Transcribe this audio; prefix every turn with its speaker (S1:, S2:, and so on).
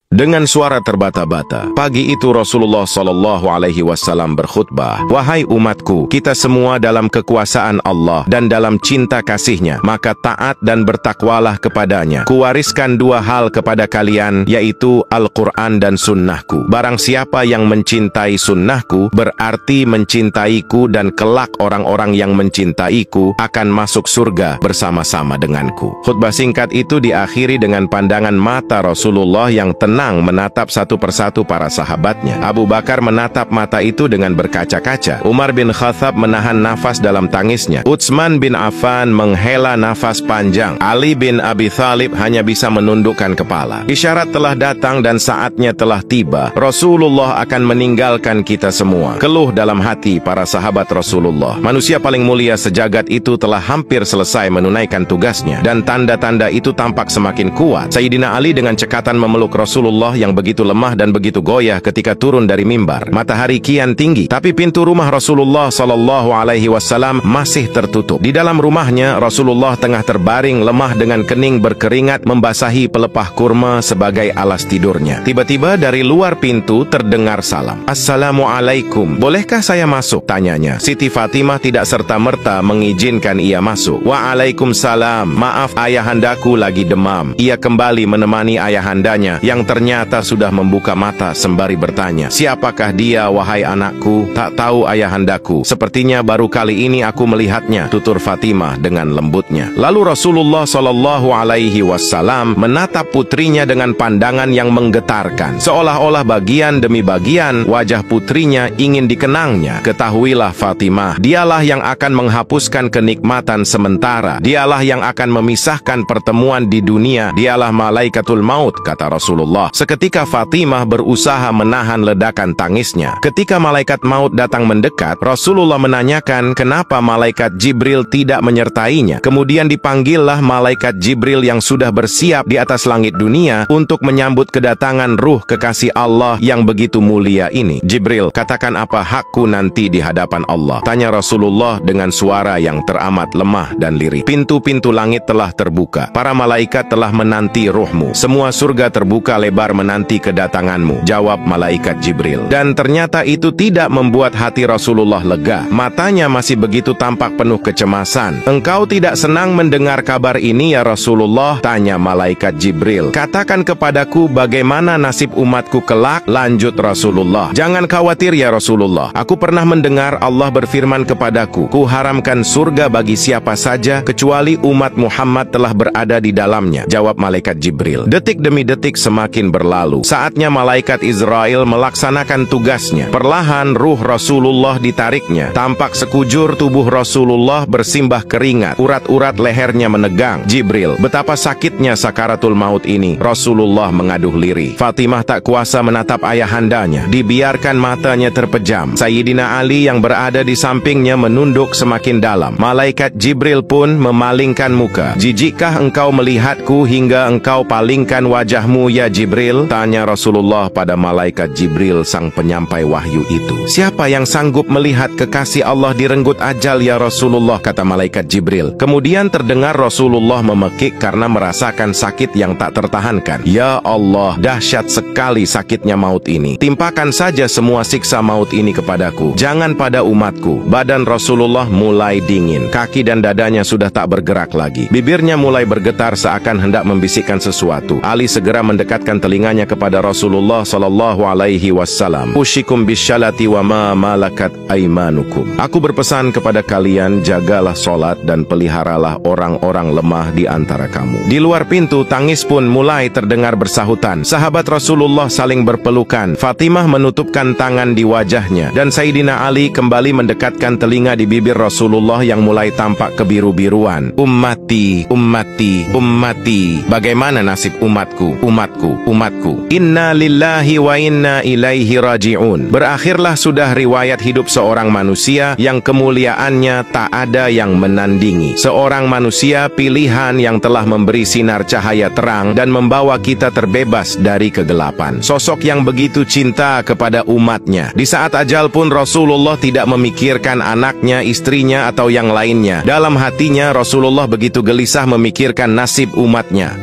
S1: Dengan suara terbata-bata, pagi itu Rasulullah SAW berkhutbah, "Wahai umatku, kita semua dalam kekuasaan Allah dan dalam cinta kasih-Nya, maka taat dan bertakwalah kepadanya. Kuwariskan dua hal kepada kalian, yaitu Al-Quran dan sunnahku. Barang siapa yang mencintai sunnahku, berarti mencintaiku, dan kelak orang-orang yang mencintaiku akan masuk surga bersama-sama denganku." Khutbah singkat itu diakhiri dengan pandangan mata Rasulullah yang tenang menatap satu persatu para sahabatnya. Abu Bakar menatap mata itu dengan berkaca-kaca. Umar bin Khattab menahan nafas dalam tangisnya. Utsman bin Affan menghela nafas panjang. Ali bin Abi Thalib hanya bisa menundukkan kepala. Isyarat telah datang dan saatnya telah tiba. Rasulullah akan meninggalkan kita semua. Keluh dalam hati para sahabat Rasulullah. Manusia paling mulia sejagat itu telah hampir selesai menunaikan tugasnya, dan tanda-tanda itu tampak semakin kuat. Sayyidina Ali dengan cekatan memeluk Rasulullah yang begitu lemah dan begitu goyah ketika turun dari mimbar. Matahari kian tinggi, tapi pintu rumah Rasulullah SAW masih tertutup. Di dalam rumahnya, Rasulullah tengah terbaring lemah dengan kening berkeringat membasahi pelepah kurma sebagai alas tidurnya. Tiba-tiba dari luar pintu terdengar salam. "Assalamualaikum, bolehkah saya masuk?" tanyanya. Siti Fatimah tidak serta-merta mengizinkan ia masuk. "Waalaikumsalam, maaf ayahandaku lagi demam." Ia kembali menemani ayahandanya yang ternyata sudah membuka mata sembari bertanya, "Siapakah dia, wahai anakku?" "Tak tahu ayahandaku, sepertinya baru kali ini aku melihatnya," tutur Fatimah dengan lembutnya. Lalu Rasulullah SAW menatap putrinya dengan pandangan yang menggetarkan, seolah-olah bagian demi bagian wajah putrinya ingin dikenangnya. "Ketahuilah Fatimah, dialah yang akan menghapuskan kenikmatan sementara, dialah yang akan memisahkan pertemuan di dunia, dialah malaikatul maut," kata Rasulullah. Seketika Fatimah berusaha menahan ledakan tangisnya. Ketika malaikat maut datang mendekat, Rasulullah menanyakan kenapa malaikat Jibril tidak menyertainya. Kemudian dipanggillah malaikat Jibril yang sudah bersiap di atas langit dunia untuk menyambut kedatangan ruh kekasih Allah yang begitu mulia ini. "Jibril, katakan apa hakku nanti di hadapan Allah?" tanya Rasulullah dengan suara yang teramat lemah dan lirih. "Pintu-pintu langit telah terbuka. Para malaikat telah menanti ruhmu. Semua surga terbuka lebar menanti kedatanganmu," jawab malaikat Jibril. Dan ternyata itu tidak membuat hati Rasulullah lega. Matanya masih begitu tampak penuh kecemasan. "Engkau tidak senang mendengar kabar ini ya Rasulullah?" tanya malaikat Jibril. "Katakan kepadaku bagaimana nasib umatku kelak?" lanjut Rasulullah. "Jangan khawatir ya Rasulullah. Aku pernah mendengar Allah berfirman kepadaku, 'Kuharamkan surga bagi siapa saja kecuali umat Muhammad telah berada di dalamnya,'" jawab malaikat Jibril. Detik demi detik semakin berlalu. Saatnya malaikat Israel melaksanakan tugasnya. Perlahan ruh Rasulullah ditariknya. Tampak sekujur tubuh Rasulullah bersimbah keringat. Urat-urat lehernya menegang. "Jibril, betapa sakitnya sakaratul maut ini." Rasulullah mengaduh lirih. Fatimah tak kuasa menatap ayahandanya. Dibiarkan matanya terpejam. Sayyidina Ali yang berada di sampingnya menunduk semakin dalam. Malaikat Jibril pun memalingkan muka. "Jijikkah engkau melihatku hingga engkau palingkan wajahmu ya Jibril?" tanya Rasulullah pada malaikat Jibril, sang penyampai wahyu itu. "Siapa yang sanggup melihat kekasih Allah direnggut ajal ya Rasulullah?" kata malaikat Jibril. Kemudian terdengar Rasulullah memekik karena merasakan sakit yang tak tertahankan. "Ya Allah, dahsyat sekali sakitnya maut ini. Timpakan saja semua siksa maut ini kepadaku, jangan pada umatku." Badan Rasulullah mulai dingin. Kaki dan dadanya sudah tak bergerak lagi. Bibirnya mulai bergetar seakan hendak membisikkan sesuatu. Ali segera mendekatkan telinganya kepada Rasulullah SAW. "Ushikum bisyalati wa ma malakat aimanukum." Aku berpesan kepada kalian, jagalah solat dan peliharalah orang-orang lemah di antara kamu. Di luar pintu, tangis pun mulai terdengar bersahutan. Sahabat Rasulullah saling berpelukan. Fatimah menutupkan tangan di wajahnya, dan Sayyidina Ali kembali mendekatkan telinga di bibir Rasulullah yang mulai tampak kebiru-biruan. "Ummati, ummati, ummati. Bagaimana nasib umatku, umatku, umatku. Inna lillahi wa inna ilaihi raji'un." Berakhirlah sudah riwayat hidup seorang manusia yang kemuliaannya tak ada yang menandingi. Seorang manusia pilihan yang telah memberi sinar cahaya terang dan membawa kita terbebas dari kegelapan. Sosok yang begitu cinta kepada umatnya. Di saat ajal pun Rasulullah tidak memikirkan anaknya, istrinya, atau yang lainnya. Dalam hatinya Rasulullah begitu gelisah memikirkan nasib umatnya.